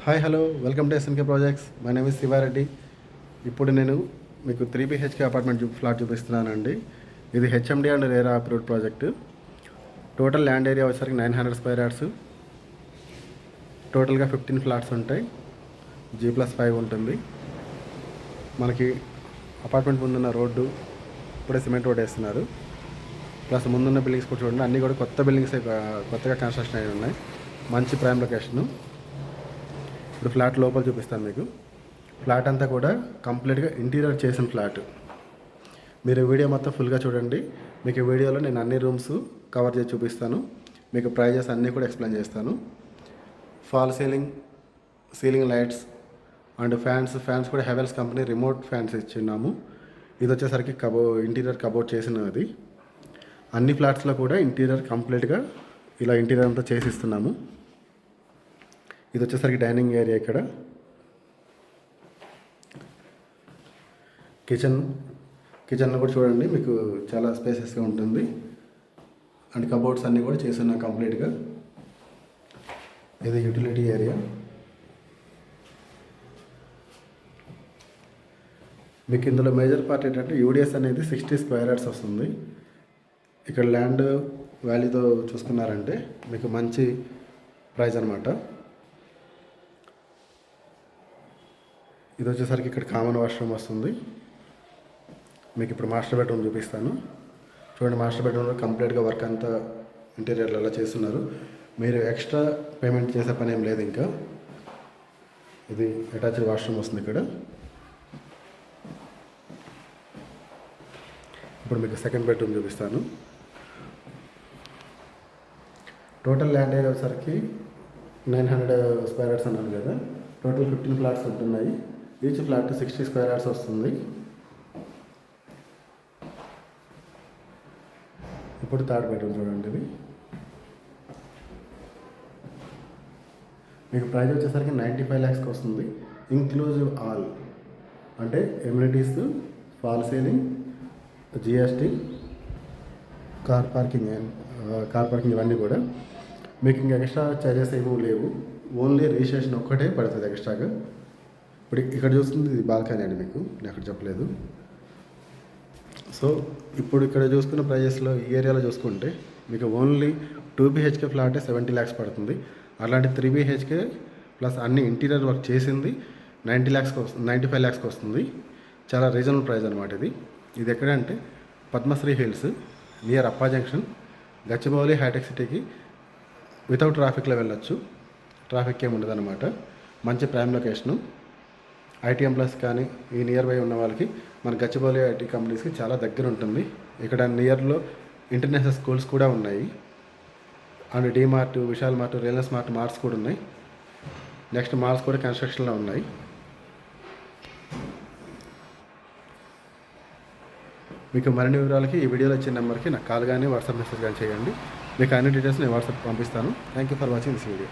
Hi hello welcome to SNK projects. My name is Shiva Reddy. ఇప్పుడు నేను మీకు 3 BHK అపార్ట్మెంట్ ఫ్లాట్ చూపిస్తున్నానండి. ఇది HMD and RERA approved project. Total land area వచ్చేసరికి 900 square yards. టోటల్గా 15 flats ఉంటాయి. G+5 ఉంటుంది. మనకి అపార్ట్మెంట్ ముందున్న రోడ్డు ఇప్పుడే సిమెంట్ రోడ్ వేస్తున్నారు. ప్లస్ ముందున్న బిల్డింగ్స్ కూడా చూడండి, అన్నీ కూడా కొత్త బిల్డింగ్స్ కొత్తగా కన్స్ట్రక్షన్ అయి ఉన్నాయి. మంచి ప్రైమ్ లొకేషను. ఇప్పుడు ఫ్లాట్ లోపల చూపిస్తాను మీకు. ఫ్లాట్ అంతా కూడా కంప్లీట్గా ఇంటీరియర్ చేసిన ఫ్లాట్. మీరు వీడియో మొత్తం ఫుల్గా చూడండి. మీకు వీడియోలో నేను అన్ని రూమ్స్ కవర్ చేసి చూపిస్తాను. మీకు ప్రైజెస్ అన్నీ కూడా ఎక్స్ప్లెయిన్ చేస్తాను. Fall ceiling lights and fans కూడా హెవెల్స్ కంపెనీ రిమోట్ ఫ్యాన్స్ ఇచ్చిన్నాము. ఇది వచ్చేసరికి ఇంటీరియర్ కబోర్డ్ చేసినది. అన్ని ఫ్లాట్స్లో కూడా ఇంటీరియర్ కంప్లీట్గా ఇలా ఇంటీరియర్ అంతా చేసి ఇస్తున్నాము. ఇది వచ్చేసరికి డైనింగ్ ఏరియా. ఇక్కడ కిచెన్ కూడా చూడండి, మీకు చాలా స్పేసెస్గా ఉంటుంది. అండ్ కబోర్డ్స్ అన్నీ కూడా చేస్తున్నాం కంప్లీట్గా. ఇది యూటిలిటీ ఏరియా. మీకు ఇందులో మేజర్ పార్ట్ ఏంటంటే యూడిఎస్ అనేది 60 స్క్వేర్ యార్డ్స్ వస్తుంది. ఇక్కడ ల్యాండ్ వాల్యూతో చూసుకున్నారంటే మీకు మంచి ప్రైస్ అనమాట. ఇది వచ్చేసరికి ఇక్కడ కామన్ వాష్రూమ్ వస్తుంది. మీకు ఇప్పుడు మాస్టర్ బెడ్రూమ్ చూపిస్తాను. చూడండి, మాస్టర్ బెడ్రూమ్లో కంప్లీట్గా వర్క్ అంతా ఇంటీరియర్లో అలా చేస్తున్నారు. మీరు ఎక్స్ట్రా పేమెంట్ చేసే పని ఏం లేదు. ఇంకా ఇది అటాచ్డ్ వాష్రూమ్ వస్తుంది ఇక్కడ. ఇప్పుడు మీకు సెకండ్ బెడ్రూమ్ చూపిస్తాను. టోటల్ ల్యాండ్ ఏరియా వచ్చేసరికి 900 స్క్వేర్ యార్డ్స్ అన్నాను కదా. టోటల్ 15 ఫ్లాట్స్ ఉంటున్నాయి. ఈచ్ ఫ్లాట్ 60 స్క్వేర్ యార్డ్స్ వస్తుంది. ఇప్పుడు థర్డ్ బెడ్రూమ్ చూడండి. ఇది మీకు ప్రైస్ వచ్చేసరికి 95 lakhsకి వస్తుంది. ఇంక్లూజివ్ ఆల్ అంటే amenities, fall ceiling, GST, car parking ఇవన్నీ కూడా. మీకు ఇంకా ఎక్స్ట్రా చార్జెస్ ఏమీ లేవు. ఓన్లీ రిజిస్ట్రేషన్ ఒక్కటే పడుతుంది ఎక్స్ట్రాగా. ఇప్పుడు ఇక్కడ చూస్తుంది ఇది బాల్కనీ అండి. మీకు నేను అక్కడ చెప్పలేదు. సో ఇప్పుడు ఇక్కడ చూసుకున్న ప్రైజెస్లో ఈ ఏరియాలో చూసుకుంటే మీకు ఓన్లీ 2 BHK ఫ్లాటే 70 lakhs పడుతుంది. అలాంటి 3 BHK ప్లస్ అన్ని ఇంటీరియర్ వర్క్ చేసింది 95 lakhsకి వస్తుంది. చాలా రీజనబుల్ ప్రైస్ అనమాట ఇది. ఇది ఎక్కడంటే పద్మశ్రీ హిల్స్ నియర్ అప్పా జంక్షన్, గచ్చిబౌలి హైటెక్ సిటీకి వితౌట్ ట్రాఫిక్లో వెళ్ళొచ్చు. ట్రాఫిక్ ఏమి ఉండదు అనమాట. మంచి ప్రైమ్ లొకేషను. ITM ప్లస్ కానీ ఈ నియర్ బై ఉన్న వాళ్ళకి మన గచ్చిబౌలి IT కంపెనీస్కి చాలా దగ్గర ఉంటుంది. ఇక్కడ నియర్లో ఇంటర్నేషనల్ స్కూల్స్ కూడా ఉన్నాయి. And DMart, Vishal mart, Reliance marts కూడా ఉన్నాయి. నెక్స్ట్ మాల్స్ కూడా కన్స్ట్రక్షన్లో ఉన్నాయి. మీకు మరిన్ని వివరాలకి ఈ వీడియోలో ఇచ్చిన నెంబర్కి నాకు కాల్ కానీ వాట్సాప్ మెసేజ్ కానీ చేయండి. మీకు అన్ని డీటెయిల్స్ నేను వాట్సాప్ పంపిస్తాను. Thank you for watching this video.